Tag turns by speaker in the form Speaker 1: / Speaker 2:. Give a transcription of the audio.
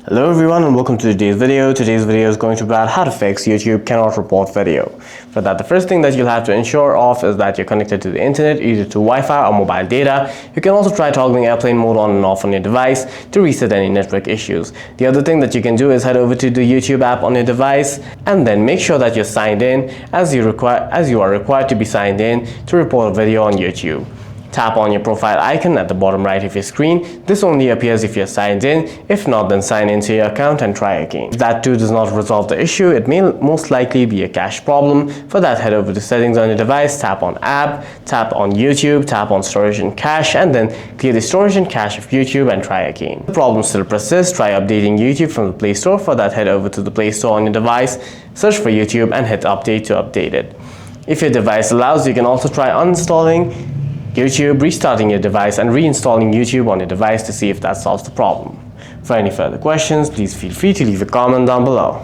Speaker 1: Hello everyone and welcome to today's video. Today's video is going to be about how to fix YouTube cannot report video. For that, the first thing that you'll have to ensure of is that you're connected to the internet, either to Wi-Fi or mobile data. You can also try toggling airplane mode on and off on your device to reset any network issues. The other thing that you can do is head over to the YouTube app on your device and then make sure that you're signed in as you are required to be signed in to report a video on YouTube. Tap on your profile icon at the bottom right of your screen. This only appears if you're signed in. If not, then sign into your account and try again. If that too does not resolve the issue, it may most likely be a cache problem. For that, head over to settings on your device, tap on app, tap on YouTube, tap on storage and cache, and then clear the storage and cache of YouTube and try again. If the problem still persists, try updating YouTube from the Play Store. For that, head over to the Play Store on your device, search for YouTube and hit update to update it. If your device allows, you can also try uninstalling YouTube, restarting your device and reinstalling YouTube on your device to see if that solves the problem. For any further questions, please feel free to leave a comment down below.